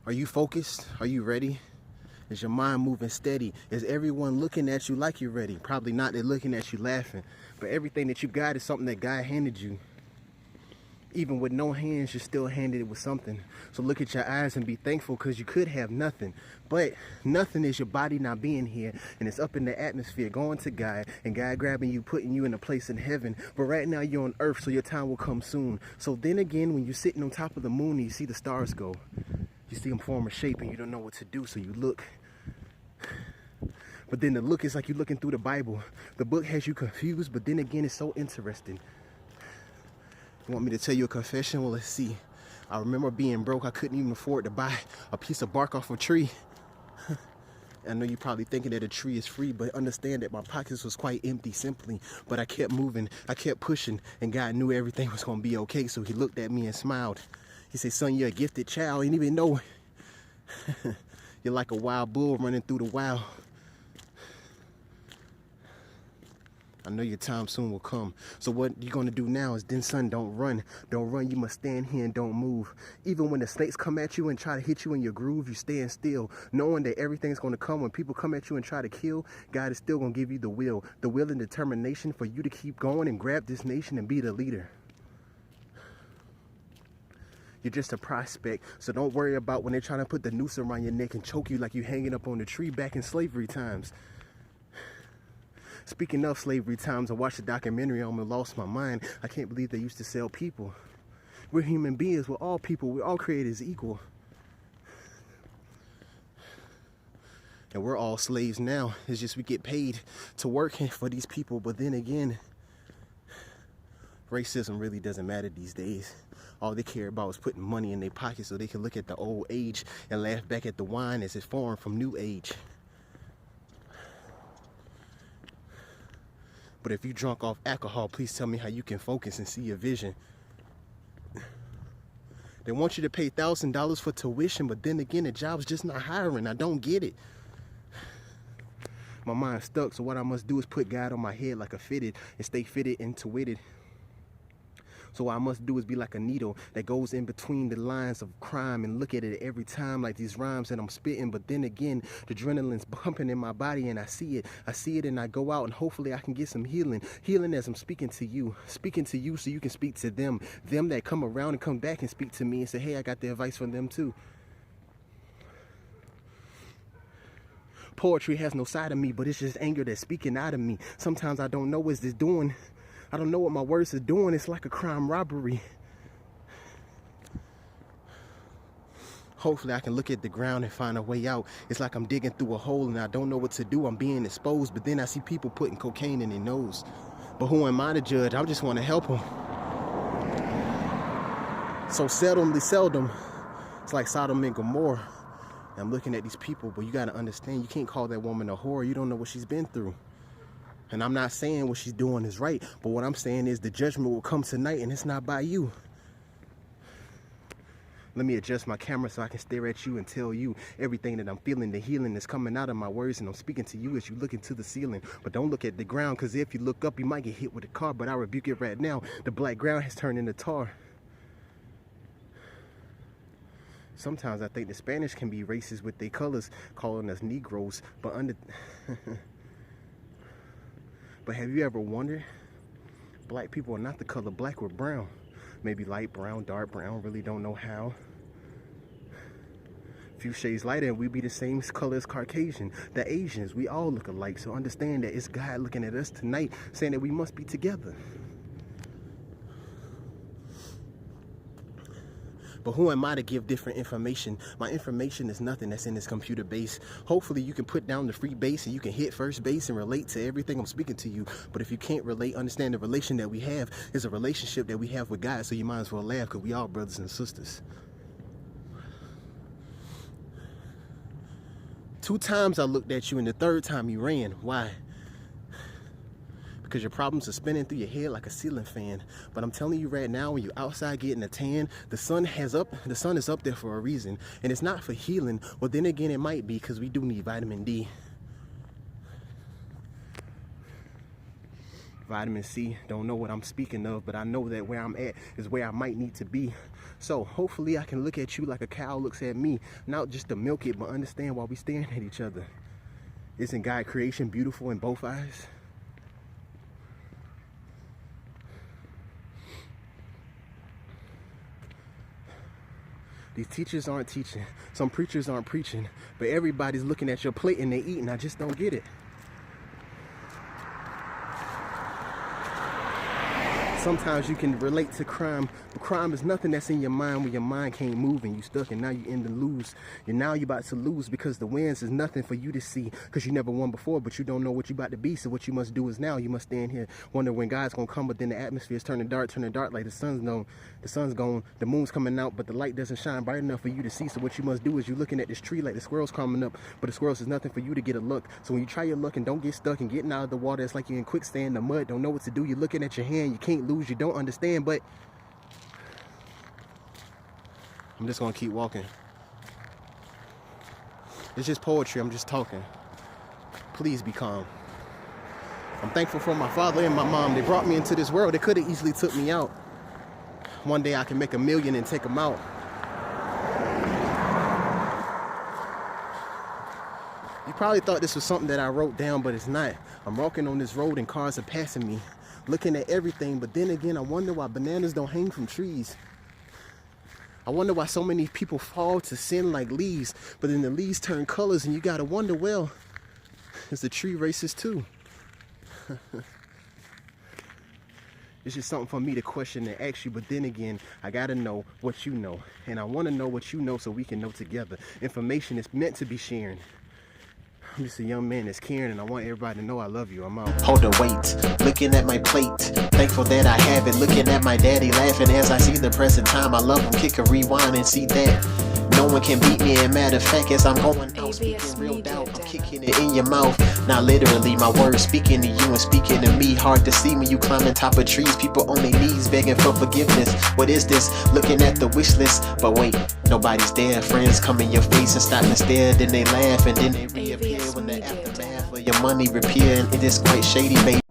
Are you focused? Are you ready? Is your mind moving steady? Is everyone looking at you like you're ready? Probably not. They're looking at you laughing. But everything that you got is something that God handed you. Even with no hands, you're still handed it with something. So look at your eyes and be thankful, because you could have nothing. But nothing is your body not being here, and it's up in the atmosphere going to God, and God grabbing you, putting you in a place in heaven. But right now you're on earth, so your time will come soon. So then again, when you're sitting on top of the moon and you see the stars go, you see them form a shape and you don't know what to do, so you look. But then the look is like you're looking through the Bible. The book has you confused, but then again, it's so interesting. You want me to tell you a confession? Well, let's see. I remember being broke. I couldn't even afford to buy a piece of bark off a tree. I know you're probably thinking that a tree is free, but understand that my pockets was quite empty simply. But I kept moving, I kept pushing, and God knew everything was gonna be okay. So he looked at me and smiled. He said, son, you're a gifted child. You didn't even know. You're like a wild bull running through the wild. I know your time soon will come. So what you're going to do now is, then son, don't run. Don't run. You must stand here and don't move. Even when the snakes come at you and try to hit you in your groove, you stand still, knowing that everything's going to come. When people come at you and try to kill, God is still going to give you the will and determination for you to keep going and grab this nation and be the leader. You're just a prospect, so don't worry about when they're trying to put the noose around your neck and choke you like you're hanging up on the tree back in slavery times. Speaking of slavery times, I watched a documentary, I almost lost my mind. I can't believe they used to sell people. We're human beings, we're all people, we're all created as equal. And we're all slaves now. It's just we get paid to work for these people, but then again, racism really doesn't matter these days. All they care about is putting money in their pocket so they can look at the old age and laugh back at the wine as it's formed from new age. But if you're drunk off alcohol, please tell me how you can focus and see your vision. They want you to pay $1,000 for tuition, but then again, the job's just not hiring. I don't get it. My mind's stuck, so what I must do is put God on my head like a fitted and stay fitted and twitted. So what I must do is be like a needle that goes in between the lines of crime and look at it every time like these rhymes that I'm spitting. But then again, the adrenaline's bumping in my body and I see it and I go out and hopefully I can get some healing as I'm speaking to you so you can speak to them that come around and come back and speak to me and say, hey, I got the advice from them too. Poetry has no side of me, but it's just anger that's speaking out of me. Sometimes I don't know what this doing. I don't know what my words are doing. It's like a crime robbery. Hopefully I can look at the ground and find a way out. It's like I'm digging through a hole and I don't know what to do. I'm being exposed, but then I see people putting cocaine in their nose. But who am I to judge? I just want to help them. So seldom, it's like Sodom and Gomorrah. I'm looking at these people, but you got to understand, you can't call that woman a whore. You don't know what she's been through. And I'm not saying what she's doing is right, but what I'm saying is the judgment will come tonight, and it's not by you. Let me adjust my camera so I can stare at you and tell you everything that I'm feeling. The healing is coming out of my words, and I'm speaking to you as you look into the ceiling. But don't look at the ground, because if you look up, you might get hit with a car. But I rebuke it right now. The black ground has turned into tar. Sometimes I think the Spanish can be racist with their colors, calling us Negroes, but But have you ever wondered? Black people are not the color black, we're brown. Maybe light brown, dark brown, really don't know how. A few shades lighter and we be the same color as Caucasian. The Asians, we all look alike. So understand that it's God looking at us tonight saying that we must be together. But who am I to give different information? My information is nothing that's in this computer base. Hopefully you can put down the free base and you can hit first base and relate to everything I'm speaking to you. But if you can't relate, understand the relation that we have is a relationship that we have with God. So you might as well laugh, because we all brothers and sisters. 2 times I looked at you and the 3rd time you ran. Why? Because your problems are spinning through your head like a ceiling fan. But I'm telling you right now, when you're outside getting a tan, the sun is up there for a reason. And it's not for healing. Well, then again, it might be, because we do need vitamin D. vitamin C. Don't know what I'm speaking of, but I know that where I'm at is where I might need to be. So hopefully I can look at you like a cow looks at me, not just to milk it, but understand why we staring at each other. Isn't God creation beautiful in both eyes? These teachers aren't teaching. Some preachers aren't preaching. But everybody's looking at your plate and they eating. I just don't get it. Sometimes you can relate to crime. Crime is nothing that's in your mind when your mind can't move and you stuck, and now you end to lose. And now you're about to lose because the wins is nothing for you to see, because you never won before, but you don't know what you're about to be. So what you must do is now you must stand here, wonder when God's gonna come, but then the atmosphere is turning dark like the sun's gone, the moon's coming out, but the light doesn't shine bright enough for you to see. So what you must do is you're looking at this tree like the squirrel's coming up, but the squirrels is nothing for you to get a look. So when you try your luck and don't get stuck and getting out of the water, it's like you're in quicksand, the mud, don't know what to do. You're looking at your hand, you can't lose, you don't understand, but I'm just gonna keep walking. It's just poetry, I'm just talking. Please be calm. I'm thankful for my father and my mom. They brought me into this world. They could have easily took me out. One day I can make $1 million and take them out. You probably thought this was something that I wrote down, but it's not. I'm walking on this road and cars are passing me, looking at everything, but then again, I wonder why bananas don't hang from trees. I wonder why so many people fall to sin like leaves, but then the leaves turn colors and you gotta wonder, well, is the tree racist too? It's just something for me to question and ask you, but then again, I gotta know what you know. And I wanna know what you know so we can know together. Information is meant to be sharing. I'm just a young man that's caring, and I want everybody to know I love you. I'm out. Hold the weight, looking at my plate, thankful that I have it, looking at my daddy laughing as I see the present time. I love him, kick a rewind and see that no one can beat me. And matter of fact, as I'm going out speaking real doubt, I'm kicking it in your mouth. Not literally, my words speaking to you and speaking to me. Hard to see when you climbing top of trees, people on their knees begging for forgiveness. What is this? Looking at the wish list, but wait, nobody's there. Friends come in your face and stop and stare, then they laugh and then they reappear when the aftermath of your money repair. And it is quite shady, baby.